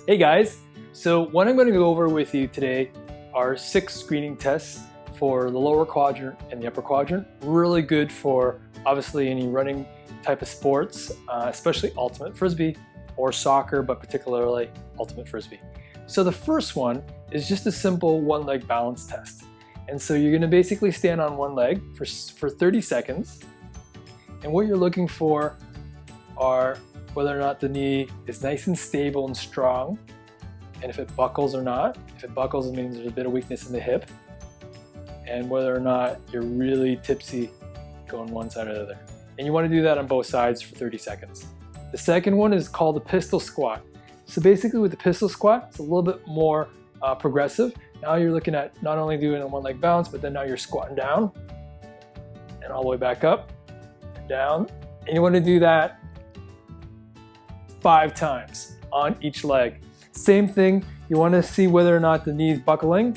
Hey guys, so what I'm going to go over with you today are 6 screening tests for the lower quadrant and the upper quadrant. Really good for obviously any running type of sports, especially ultimate Frisbee or soccer, but particularly ultimate Frisbee. So the first one is just a simple one-leg balance test. And so you're going to basically stand on one leg for 30 seconds. And what you're looking for are whether or not the knee is nice and stable and strong, and if it buckles or not. If it buckles, it means there's a bit of weakness in the hip, and whether or not you're really tipsy going one side or the other. And you want to do that on both sides for 30 seconds. The second one is called the pistol squat. So basically with the pistol squat, it's a little bit more progressive. Now you're looking at not only doing a one leg bounce, but then now you're squatting down and all the way back up and down. And you want to do that 5 times on each leg. Same thing, you want to see whether or not the knee is buckling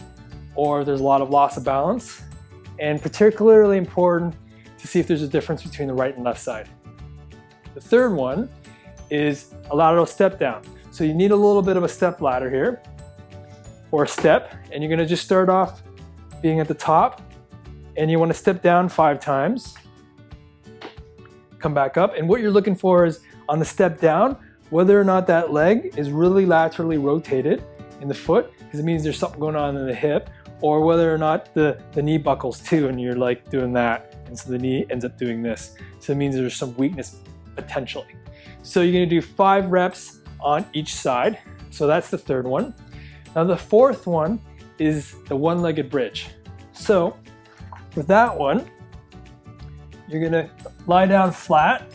or there's a lot of loss of balance. And particularly important to see if there's a difference between the right and left side. The third one is a lateral step down. So you need a little bit of a step ladder here, or a step, and you're going to just start off being at the top, and you want to step down 5 times, come back up, and what you're looking for is on the step down, whether or not that leg is really laterally rotated in the foot, because it means there's something going on in the hip, or whether or not the knee buckles too, and you're like doing that, and so the knee ends up doing this. So it means there's some weakness potentially. So you're going to do 5 reps on each side. So that's the third one. Now the fourth one is the one-legged bridge. So with that one, you're going to lie down flat.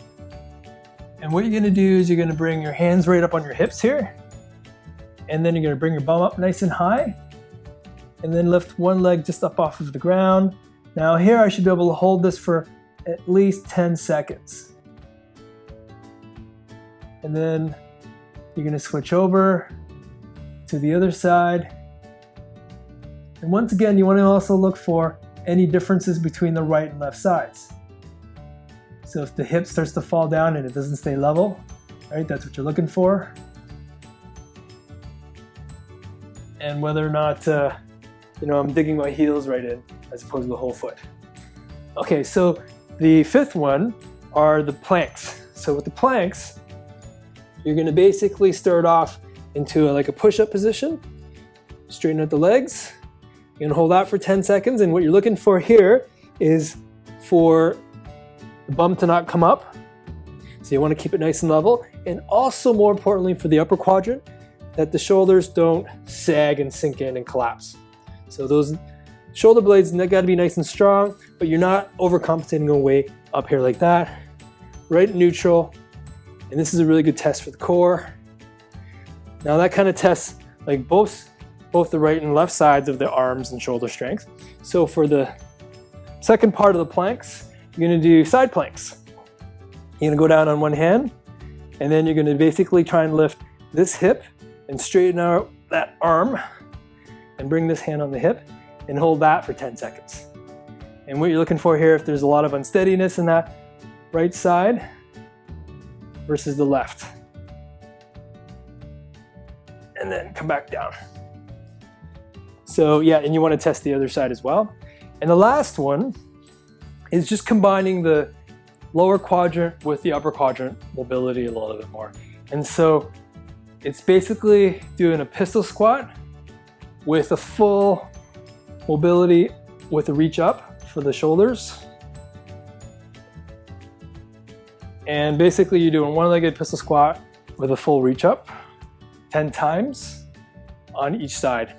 And what you're going to do is you're going to bring your hands right up on your hips here. And then you're going to bring your bum up nice and high. And then lift one leg just up off of the ground. Now here I should be able to hold this for at least 10 seconds. And then you're going to switch over to the other side. And once again, you want to also look for any differences between the right and left sides. So if the hip starts to fall down and it doesn't stay level, right, that's what you're looking for. And whether or not, I'm digging my heels right in as opposed to the whole foot. Okay, so the fifth one are the planks. So with the planks, you're going to basically start off into like a push-up position, straighten out the legs. You're going to hold that for 10 seconds, and what you're looking for here is for the bum to not come up. So you want to keep it nice and level, and also more importantly for the upper quadrant, that the shoulders don't sag and sink in and collapse. So those shoulder blades, they got to be nice and strong, but you're not overcompensating going way up here like that. Right at neutral. And this is a really good test for the core. Now that kind of tests like both the right and left sides of the arms and shoulder strength. So for the second part of the planks, you're going to do side planks. You're going to go down on one hand, and then you're going to basically try and lift this hip and straighten out that arm and bring this hand on the hip and hold that for 10 seconds. And what you're looking for here, if there's a lot of unsteadiness in that right side versus the left. And then come back down. So yeah, and you want to test the other side as well. And the last one is just combining the lower quadrant with the upper quadrant mobility a little bit more. And so it's basically doing a pistol squat with a full mobility with a reach up for the shoulders. And basically you're doing one-legged pistol squat with a full reach up 10 times on each side.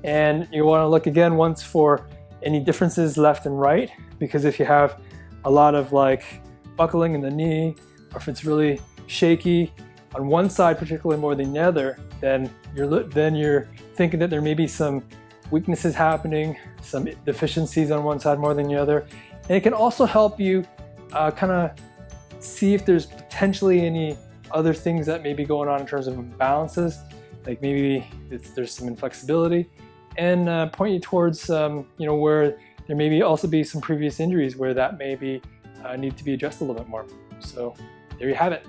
And you want to look again once for any differences left and right, because if you have a lot of like buckling in the knee, or if it's really shaky on one side particularly more than the other, then you're thinking that there may be some weaknesses happening, some deficiencies on one side more than the other. And it can also help you kind of see if there's potentially any other things that may be going on in terms of imbalances, like maybe there's some inflexibility, and point you towards where there may also be some previous injuries where that may be need to be addressed a little bit more. So there you have it.